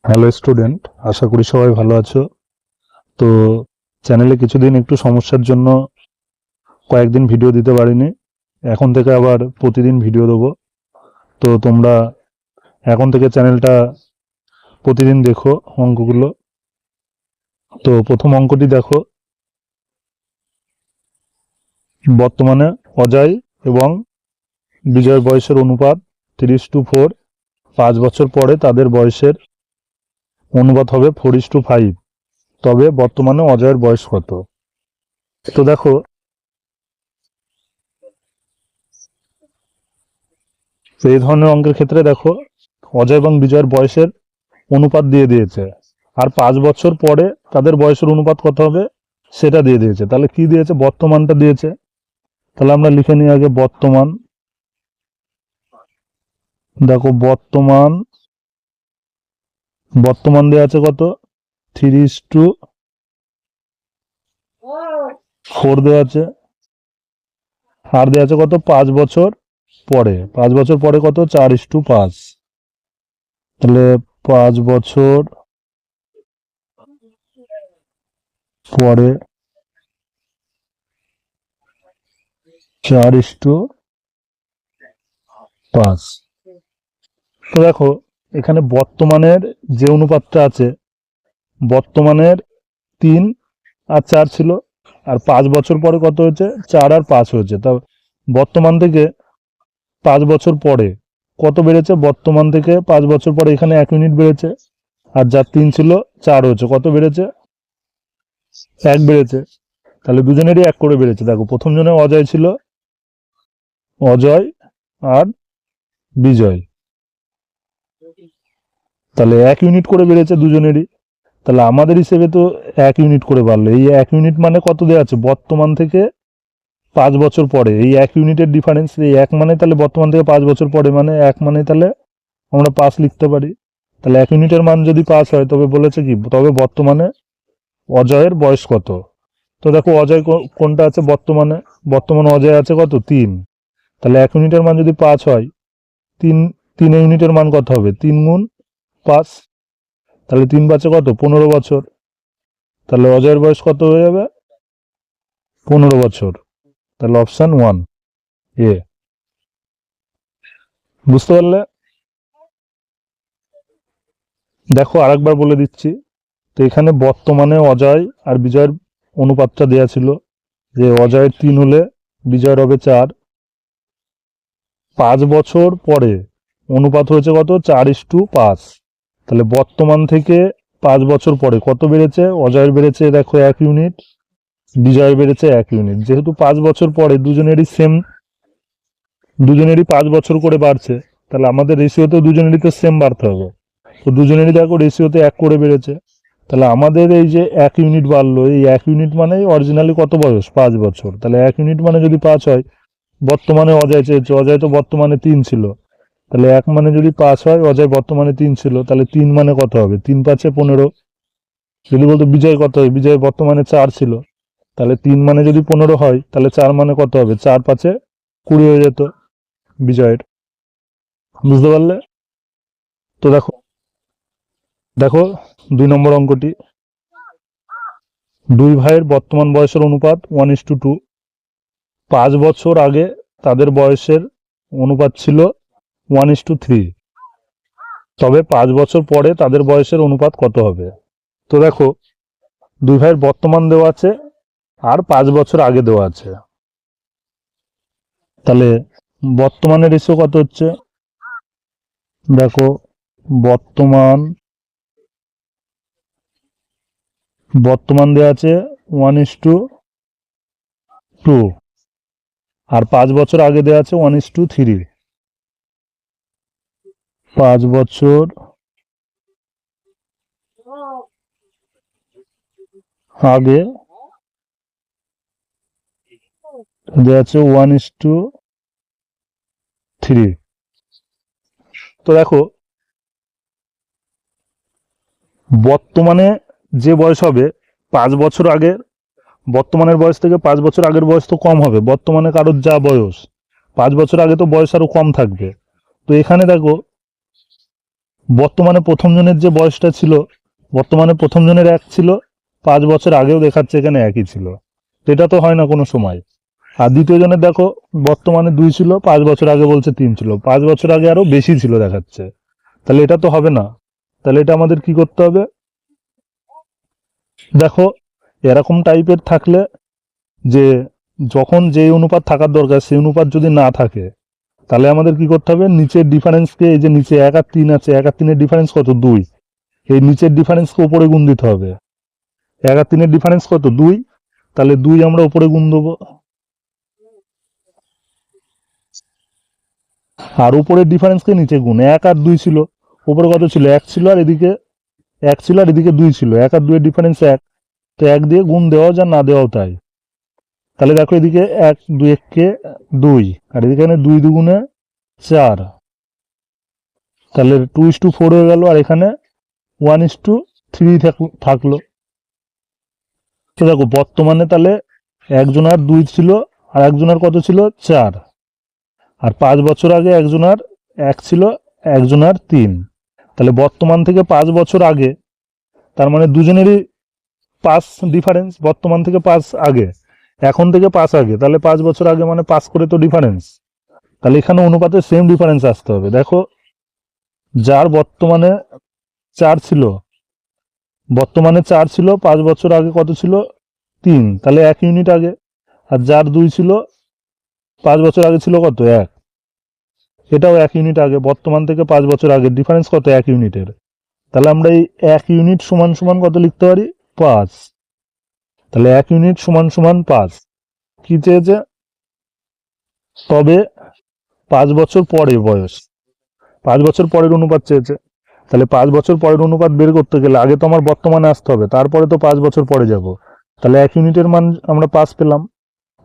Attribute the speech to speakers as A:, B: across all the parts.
A: Hello student, আশা করি সবাই ভালো আছো। তো চ্যানেলে কিছুদিন একটু সমস্যার জন্য কয়েকদিন ভিডিও দিতে পারিনি। এখন থেকে আবার প্রতিদিন ভিডিও দেবো। তো তোমরা এখন থেকে চ্যানেলটা প্রতিদিন দেখো অঙ্কগুলো। তো প্রথম অঙ্কটি দেখো, বর্তমানে অজয় এবং বিজয়ের বয়সের অনুপাত 3:4। 5 বছর পরে তাদের বয়সের অনুপাত হবে 4:5। তবে বর্তমানে অজয়ের বয়স কত? তো দেখো, এই ধরনের অঙ্কের ক্ষেত্রে দেখো অজয় এবং বিজয়ের বয়সের অনুপাত দিয়ে দিয়েছে, আর 5 বছর পরে তাদের বয়সের অনুপাত কত হবে সেটা দিয়ে দিয়েছে। তাহলে কি দিয়েছে? বর্তমানটা দিয়েছে। তাহলে আমরা লিখে নিই আগে বর্তমান। দেখো বর্তমান বর্তমান দেওয়া আছে কত? 3:4 দেওয়া আছে। আর দেওয়া আছে কত? 5 বছর পরে। 5 বছর পরে কত? 4:5। তাহলে 5 বছর পরে 4:5। তো দেখো এখানে বর্তমানের যে অনুপাতটা আছে, বর্তমানের 3 আর 4 ছিল, আর 5 বছর পরে কত হয়েছে? 4 আর 5 হয়েছে। তা বর্তমান থেকে 5 বছর পরে কত বেড়েছে? বর্তমান থেকে 5 বছর পরে এখানে 1 ইউনিট বেড়েছে, আর যার 3 ছিল 4 হয়েছে। কত বেড়েছে? 1 বেড়েছে। তাহলে দুজনেরই 1 করে বেড়েছে। দেখো প্রথম জনে অজয় ছিল, অজয় আর বিজয়, তাহলে 1 ইউনিট করে বেড়েছে দুজনেরই। তাহলে আমাদের হিসেবে তো 1 ইউনিট করে বাড়লো। এই 1 ইউনিট মানে কত দেওয়া আছে? বর্তমান থেকে 5 বছর পরে এই 1 ইউনিটের ডিফারেন্স। এই 1 মানে তাহলে বর্তমান থেকে 5 বছর পরে, মানে 1 মানে তাহলে আমরা 5 লিখতে পারি। তাহলে 1 ইউনিটের মান যদি 5 হয়, তবে বলেছে কি, তবে বর্তমানে অজয়ের বয়স কত? তো দেখো অজয় কোনটা আছে বর্তমানে? বর্তমানে অজয় আছে কত? 3। তাহলে 1 ইউনিটের মান যদি 5 হয়, 3 ইউনিটের মান কত হবে? 3 গুণ 5। তাহলে 3 5 কত? 15 বছর। তাহলে অজয়ের বয়স কত হয়ে যাবে? 15 বছর। তাহলে অপশন 1 এ। বুঝতে পারলে? দেখো আরেকবার বলে দিচ্ছি। তো এখানে বর্তমানে অজয় আর বিজয়ের অনুপাতটা দেওয়া ছিল, যে অজয়ের 3 হলে বিজয়ের হবে 4। 5 বছর পরে অনুপাত হয়েছে কত? 4:5। তাহলে বর্তমান থেকে 5 বছর পরে কত বেড়েছে? অজয়ের বেড়েছে দেখো 1 ইউনিট, বিজয়ের বেড়েছে 1 ইউনিট। যেহেতু 5 বছর পরে দুজনেরই 5 বছর করে বাড়ছে, তাহলে আমাদের রেশিওতেও দুজনেরই তো সেম বাড়তে হবে। তো দুজনেরই দেখো রেশিওতে 1 করে বেড়েছে। তাহলে আমাদের এই যে 1 ইউনিট বাড়লো, এই 1 ইউনিট মানে অরিজিনালি কত বয়স? 5 বছর। তাহলে 1 ইউনিট মানে যদি 5 হয়, বর্তমানে অজয় চেয়েছে, অজয় তো বর্তমানে 3 ছিল। তাহলে 1 মানে যদি 5 হয়, অজয় বর্তমানে 3 ছিল, তাহলে 3 মানে কত হবে? 3 5 15। যদি বলতো বিজয় কত হয়, বিজয় বর্তমানে 4 ছিল, তাহলে 3 মানে যদি 15 হয়, তাহলে 4 মানে কত হবে? 4 5 20 হয়ে যেত বিজয়ের। বুঝতে পারলে? তো দেখো দেখো 2 নম্বর অঙ্কটি, দুই ভাইয়ের বর্তমান বয়সের অনুপাত 1:2। 5 বছর আগে তাদের বয়সের অনুপাত ছিল 1:3। তবে 5 বছর পরে তাদের বয়সের অনুপাত কত হবে? তো দেখো দুই ভাইয়ের বর্তমান দেওয়া আছে, আর 5 বছর আগে দেওয়া আছে। তাহলে বর্তমানের রেশিও কত হচ্ছে? দেখো বর্তমান বর্তমান দেওয়া আছে 1:2, আর 5 বছর আগে দেওয়া আছে 1:3। 5 বছর আগে দেওয়া আছে 1:3। তো দেখো বর্তমানে যে বয়স হবে 5 বছর আগে, বর্তমানের বয়স থেকে 5 বছর আগের বয়স তো কম হবে। বর্তমানে কারোর যা বয়স, 5 বছর আগে তো বয়স আরো কম থাকবে। তো এখানে দেখো বর্তমানে প্রথম জনের যে বয়সটা ছিল, বর্তমানে প্রথম জনের 1 ছিল, 5 বছর আগেও দেখাচ্ছে এখানে একই ছিল। এটা তো হয় না কোনো সময়। আর দ্বিতীয় জনের দেখো বর্তমানে 2 ছিল, 5 বছর আগে বলছে 3 ছিল, 5 বছর আগে আরো বেশি ছিল দেখাচ্ছে। তাহলে এটা তো হবে না। তাহলে এটা আমাদের কি করতে হবে? দেখো এরকম টাইপের থাকলে, যে যখন যে অনুপাত থাকার দরকার সেই অনুপাত যদি না থাকে, তাহলে আমাদের কি করতে হবে? নিচের ডিফারেন্সকে, এই যে নিচে 1 আর 3 আছে, 1 আর 3 এর ডিফারেন্স কত? 2। এই নিচের ডিফারেন্সকে উপরে গুণ দিতে হবে। 1 আর 3 এর ডিফারেন্স কত? 2। তাহলে 2 আমরা উপরে গুণ দেবো। আর উপরের ডিফারেন্সকে নিচে গুণ। 1 আর 2 ছিল, উপরে কত ছিল? 1 ছিল, আর এদিকে 1 ছিল, আর এদিকে 2 ছিল। 1 আর 2 এর ডিফারেন্স 1। তো 1 দিয়ে গুণ দেওয়াও যা, না দেওয়াও তাই। তাহলে দেখো এদিকে 1 2 1 2, আর এদিকে 2 দুগুণে 4। তাহলে 2:4 হয়ে গেল, আর এখানে 1:3 থাকলো। তো দেখো বর্তমানে তাহলে একজনের 2 ছিল, আর একজনের কত ছিল? 4। আর 5 বছর আগে একজনের 1 ছিল, একজনের 3। তাহলে বর্তমান থেকে 5 বছর আগে, তার মানে দুজনেরই 5 ডিফারেন্স। বর্তমান থেকে 5 আগে, এখন থেকে 5 আগে, তাহলে 5 বছর আগে মানে 5 করে তো ডিফারেন্স। তাহলে এখানে অনুপাতে সেম ডিফারেন্স আসতে হবে। দেখো যার বর্তমানে 4 ছিল, বর্তমানে 4 ছিল, 5 বছর আগে কত ছিল? 3, তাহলে 1 ইউনিট আগে। আর যার 2 ছিল, 5 বছর আগে ছিল কত? 1, এটাও 1 ইউনিট আগে। বর্তমান থেকে 5 বছর আগে ডিফারেন্স কত? 1 ইউনিটের। তাহলে আমরা এই 1 ইউনিট সমান সমান কত লিখতে পারি? 5। তাহলে 1 ইউনিট সমান সমান 5। কি চেয়েছে? তবে 5 বছর পরে বয়স, 5 বছর পরের অনুপাত চেয়েছে। তাহলে 5 বছর পরের অনুপাত বের করতে গেলে আগে তো আমার বর্তমানে আসতে হবে, তারপরে তো 5 বছর পরে যাব। তাহলে 1 ইউনিটের মান আমরা 5 পেলাম।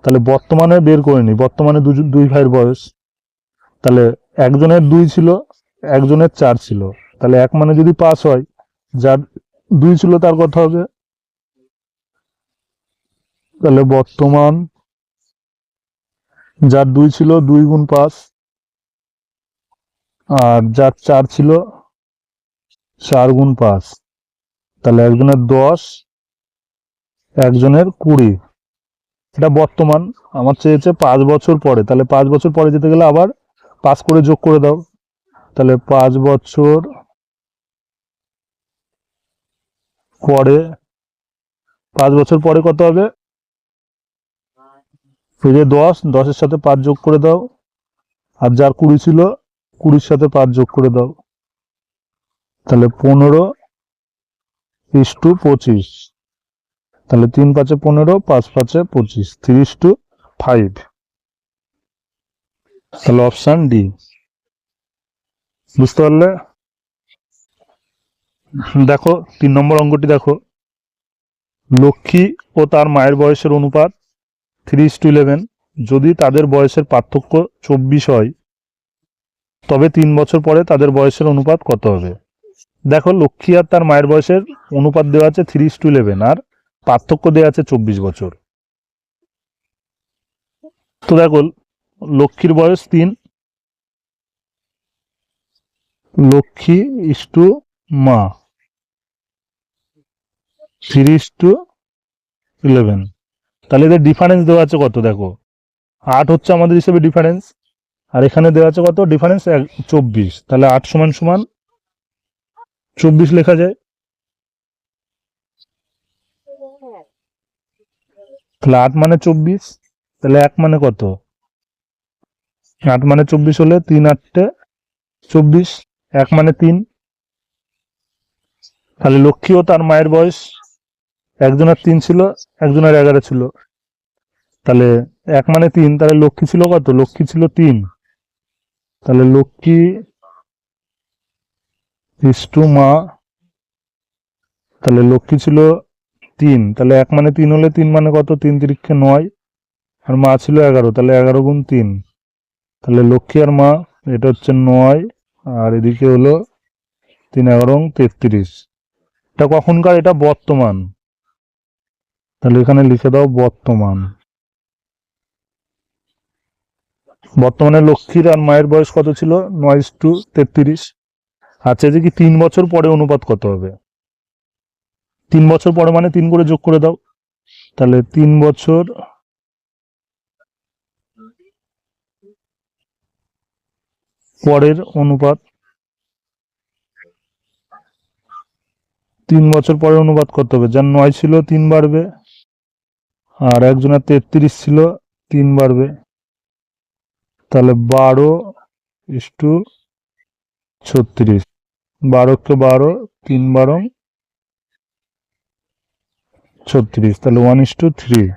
A: তাহলে বর্তমানে বের করে নিই। বর্তমানে দুই ভাইয়ের বয়স। তাহলে একজনের 2 ছিল, একজনের 4 ছিল। তাহলে 1 মানে যদি 5 হয়, যার 2 ছিল তার কত হবে? তাহলে বর্তমান যার 2 ছিল 2 গুণ 5, আর যার 4 ছিল 4 গুণ 5। তাহলে একজনের 10, একজনের 20। এটা বর্তমান। আমার চেয়েছে 5 বছর পরে। তাহলে 5 বছর পরে যেতে গেলে আবার 5 করে যোগ করে দাও। তাহলে 5 বছর পরে, 5 বছর পরে কত হবে? এই যে 10, 10-এর সাথে 5 যোগ করে দাও। আর যার 20 ছিল, 20-র সাথে 5 যোগ করে দাও। তাহলে 15:25। তাহলে 3 5 15, 5 5 25, 3:5। তাহলে অপশন ডি। বুঝতে পারলে? দেখো 3 নম্বর অঙ্কটি দেখো। লক্ষ্মী ও তার মায়ের বয়সের অনুপাত 3:11। যদি তাদের বয়সের পার্থক্য 24 হয়, তবে 3 বছর পরে তাদের বয়সের অনুপাত কত হবে? দেখো লক্ষ্মী আর তার মায়ের বয়সের অনুপাত দেওয়া আছে 3:11, আর পার্থক্য দেওয়া আছে 24 বছর। তো দেখো লক্ষ্মীর বয়স 3, লক্ষ্মী ইস্টু মা 3:11। তাহলে এদের ডিফারেন্স দেওয়া আছে কত? দেখো 8 হচ্ছে আমাদের হিসেবে ডিফারেন্স, আর এখানে দেওয়া আছে কত ডিফারেন্স? 24। তাহলে 8 সমান সমান 24 লেখা যায়। তাহলে 8 মানে 24। তাহলে 1 মানে কত? 8 মানে 24 হলে 3 8 24, 1 মানে 3। তাহলে লক্ষ্মী ও তার মায়ের বয়স, একজনের 3 ছিল, একজনের 11 ছিল। তাহলে 1 মানে 3, তাহলে লক্ষ্মী ছিল কত? লক্ষ্মী ছিল 3। তাহলে লক্ষ্মী ইস্টু মা, তাহলে লক্ষ্মী ছিল 3। তাহলে 1 মানে 3 হলে 3 মানে কত? 3 3 9, আর মা ছিল 11। তাহলে 11 গুণ 3। তাহলে লক্ষ্মী আর মা, এটা হচ্ছে 9, আর এদিকে হলো 3 11 33। এটা কখনকার? এটা বর্তমান। তাহলে এখানে লিখে দাও বর্তমান। বর্তমানে লক্ষ্মীর আর মায়ের বয়স কত ছিল? 9:33। আচ্ছা, যে কি 3 বছর পরে অনুপাত কত হবে? 3 বছর পরে মানে 3 করে যোগ করে দাও, তাহলে 3 বছর পরের অনুপাত, 3 বছর পরের অনুপাত কত হবে? যার 9 ছিল 3 বাড়বে, আর একজনের 33 ছিল 3 বাড়বে, তাহলে 12:36, 12 12, 3 12 36, তাহলে 1:3,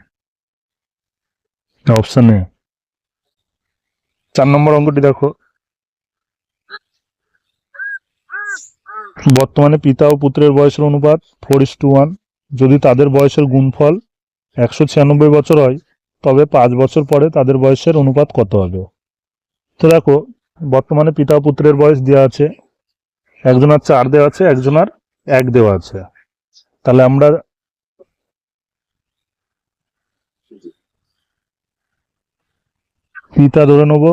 A: অপশন এ। 4 নম্বর অঙ্কটি দেখো, বর্তমানে পিতা ও পুত্রের বয়সের অনুপাত 4:1। যদি তাদের বয়সের গুণফল 196 বছর হয়, তবে 5 বছর পরে তাদের বয়সের অনুপাত কত হবে? তো দেখো, বর্তমানে পিতা ও পুত্রের বয়স দেওয়া আছে, একজনের 4 দেওয়া আছে, একজনের 1 দেওয়া আছে। তাহলে আমরা পিতা ধরে নেব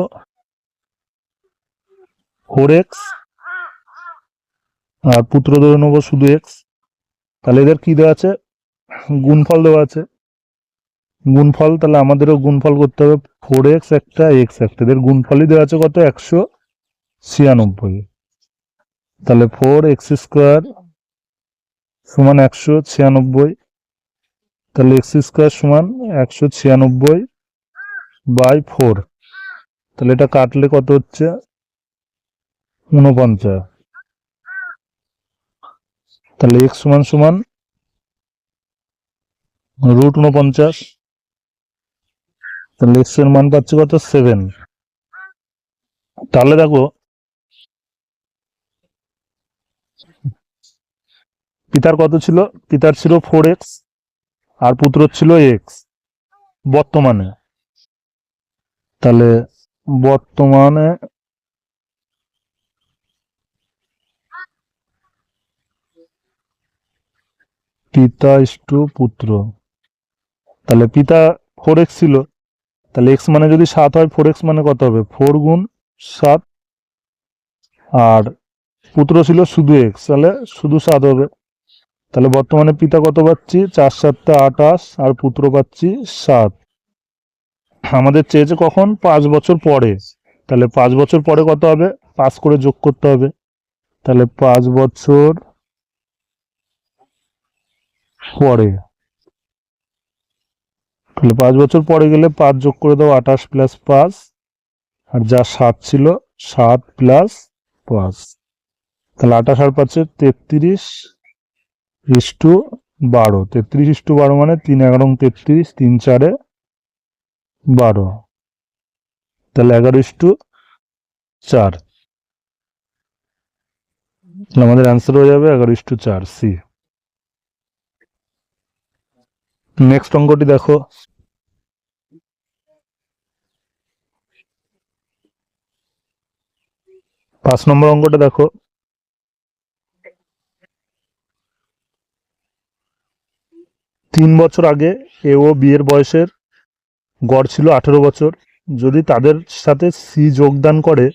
A: 4x, আর পুত্র ধরে নেব শুধু x। তাহলে এদের কি দেওয়া আছে? গুণফল দেওয়া আছে। গুণফল, তাহলে আমাদেরও গুণফল করতে হবে। 4x একটা, x একটা, এদের গুণফলই দেওয়া আছে কত? 196। তাহলে 4x² সমান 196, তাহলে x² সমান 196/4। তাহলে এটা কাটলে কত হচ্ছে? 49। তাহলে x সমান সমান √49। তাহলে x এর মান পাচ্ছে কত? 7। তাহলে দেখো, পিতার কত ছিল? পিতার ছিল 4x, আর পুত্র ছিল x বর্তমানে। তাহলে বর্তমানে পিতা ইস্টু পুত্র, তাহলে পিতা 4x ছিল, তাহলে x মানে যদি 7 হয়, 4x মানে কত হবে? 4 গুণ 7। আর পুত্র ছিল শুধু x, তাহলে শুধু 7 হবে। তাহলে বর্তমানে পিতা কত পাচ্ছি? 4 7 28, আর পুত্র পাচ্ছি 7। আমাদের চেয়েছে কখন? 5 বছর পরে। তাহলে 5 বছর পরে কত হবে? 5 করে যোগ করতে হবে। তাহলে 5 বছর পরে, তাহলে 5 বছর পরে গেলে 5 যোগ করে দাও, 28 + 5, আর যা 7 ছিল 7 + 5, তাহলে 28 আর পাচ্ছে 33:12। 33:12 মানে 3 11 33, 3 4 12, তাহলে 11:4। তাহলে আমাদের অ্যান্সার হয়ে যাবে 11:4, সি। নেক্সট অঙ্কটি দেখো, 5 নম্বর অঙ্কটা দেখো, 3 বছর আগে এ ও বি এর বয়সের গড় ছিল 18 বছর। যদি তাদের সাথে সি যোগদান করে,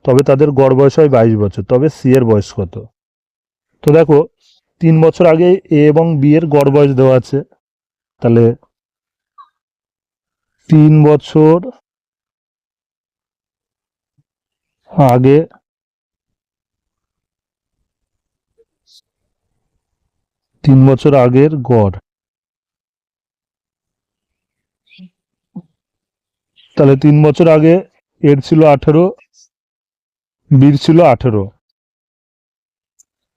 A: তবে তাদের গড় বয়স হয় 22 বছর। তবে সি এর বয়স কত? তো দেখো, 3 বছর আগে এ এবং বি এর গড় বয়স দেওয়া আছে, তাহলে 3 বছর আগে 3 বছর আগের গড়, তাহলে 3 বছর আগে এর ছিল 18, বির ছিল 18।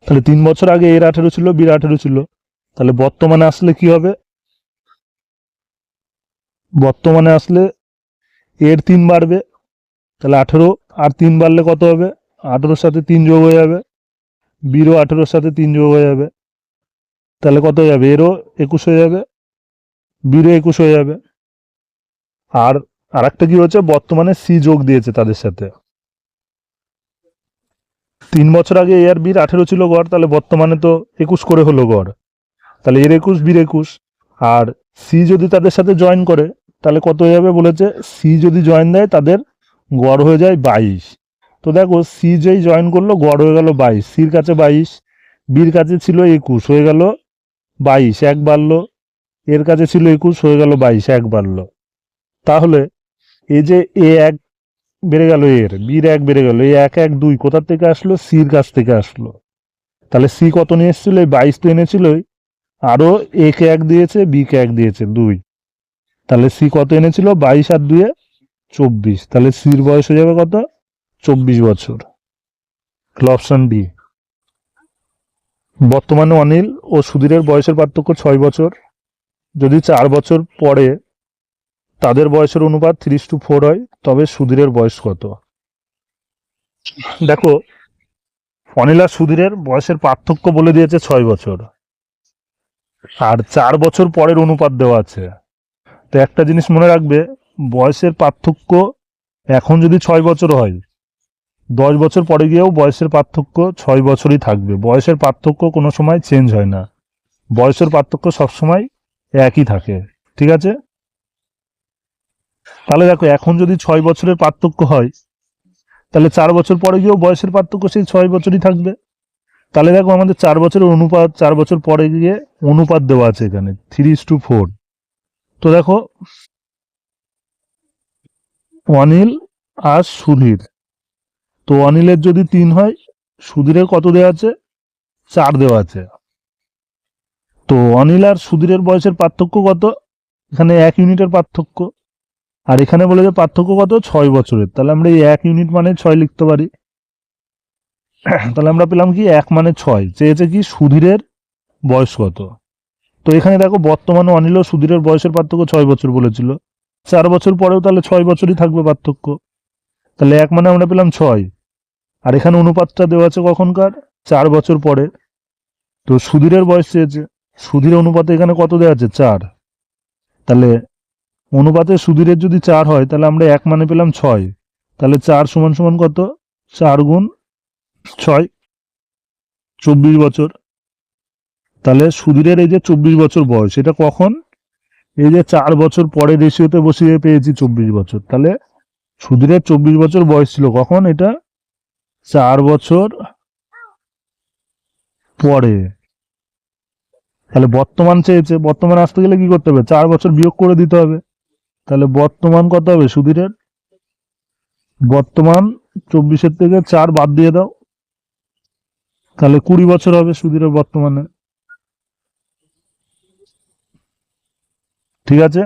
A: তাহলে 3 বছর আগে এর 18 ছিল, বির 18 ছিল। তাহলে বর্তমানে আসলে কি হবে? বর্তমানে আসলে এর 3 বাড়বে, তাহলে 18 আর 3 বাড়লে কত হবে? 18-র সাথে 3 যোগ হয়ে যাবে, বিরও 18-র সাথে 3 যোগ হয়ে যাবে, তাহলে কত হয়ে যাবে? এরও 21 হয়ে যাবে, বিরও 21 হয়ে যাবে। আর আরেকটা কি হচ্ছে? বর্তমানে সি যোগ দিয়েছে তাদের সাথে। 3 বছর আগে এ আর বির 18 ছিল গড়, তাহলে বর্তমানে তো 21 করে হলো গড়, তাহলে এর 21, বির 21। আর সি যদি তাদের সাথে জয়েন করে, তাহলে কত হয়ে যাবে? বলেছে সি যদি জয়েন দেয়, তাদের গড় হয়ে যায় 22। তো তো দেখো সি যেই জয়েন করলো গড় হয়ে গেল 22, সির কাছে 22, বির কাছে ছিল 21 হয়ে গেল 22, এক বাড়লো, এর কাছে ছিল 21 হয়ে গেল 22, এক বাড়লো। তাহলে এই যে এ এক বেড়ে গেল, এর বির এক বেড়ে গেল, এই 1 1 2 কোথার থেকে আসলো? সির কাছ থেকে আসলো। তাহলে সি কত নিয়ে এসেছিল? এই 22 তো এনেছিলই, আরো এ কে 1 দিয়েছে, বি কে 1 দিয়েছে 2। তাহলে সি কত এনেছিল? 22 আর 2 24। তাহলে সির বয়স হয়ে যাবে কত? 24 বছর। Option D. বর্তমানে অনিল ও সুধীরের বয়সের পার্থক্য 6 বছর। যদি 4 বছর পরে তাদের বয়সের অনুপাত 3:4 হয়, তবে সুধীরের বয়স কত? দেখো অনিল আর সুধীরের বয়সের পার্থক্য বলে দিয়েছে 6 বছর, আর 4 বছর পরের অনুপাত দেওয়া আছে। তো একটা জিনিস মনে রাখবে, বয়সের পার্থক্য এখন যদি 6 বছর হয়, 10 বছর পরে গিয়েও বয়সের পার্থক্য 6 বছরই থাকবে। বয়সের পার্থক্য কোনো সময় চেঞ্জ হয় না, বয়সের পার্থক্য সবসময় একই থাকে। ঠিক আছে? তাহলে দেখো এখন যদি 6 বছরের পার্থক্য হয়, তাহলে 4 বছর পরে গিয়েও বয়সের পার্থক্য সেই 6 বছরই থাকবে। তাহলে দেখো আমাদের 4 বছরের অনুপাত, 4 বছর পরে গিয়ে অনুপাত দেওয়া আছে এখানে 3:4। তো দেখো অনিল আর সুধীর, তো অনিলের যদি 3 হয়, সুধীরের কত দেওয়া আছে? 4 দেওয়া আছে। তো অনিল আর সুধীরের বয়সের পার্থক্য কত? এখানে 1 ইউনিটের পার্থক্য, আর এখানে বলে যে পার্থক্য কত? 6 বছরের। তাহলে আমরা এই 1 ইউনিট মানে 6 লিখতে পারি। তাহলে আমরা পেলাম কি 1 মানে 6। চেয়েছে কি সুধীরের বয়স কত। তো এখানে দেখো বর্তমানে অনিল ও সুধীরের বয়সের পার্থক্য 6 বছর বলেছিল, 4 বছর পরেও তাহলে 6 বছরই থাকবে পার্থক্য। তাহলে 1 মানে আমরা পেলাম 6, আর এখানে অনুপাতটা দেওয়া আছে কখনকার? 4 বছর পরে। তো সুধীরের বয়স চেয়েছে, সুধীর অনুপাতে এখানে কত দেওয়া আছে? 4। তাহলে অনুপাতে সুধীরের যদি 4 হয়, তাহলে আমরা 1 মানে পেলাম 6। তাহলে 4 সমান সমান কত? 4 গুণ 6, 24 বছর। তাহলে সুধীরের এই যে 24 বছর বয়স, এটা কখন? এই যে 4 বছর পরে রেশিওতে বসিয়ে পেয়েছি 24 বছর। তাহলে সুধীরের 24 বছর বয়স ছিল কখন? এটা 4 বছর পরে। তাহলে বর্তমান চেয়েছে, বর্তমান আসতে গেলে কি করতে হবে? 4 বছর বিয়োগ করে দিতে হবে। তাহলে বর্তমান কত হবে সুধীরের? বর্তমান 24-এর থেকে 4 বাদ দিয়ে দাও, তাহলে 20 বছর হবে সুধীরের বর্তমানে। ঠিক আছে?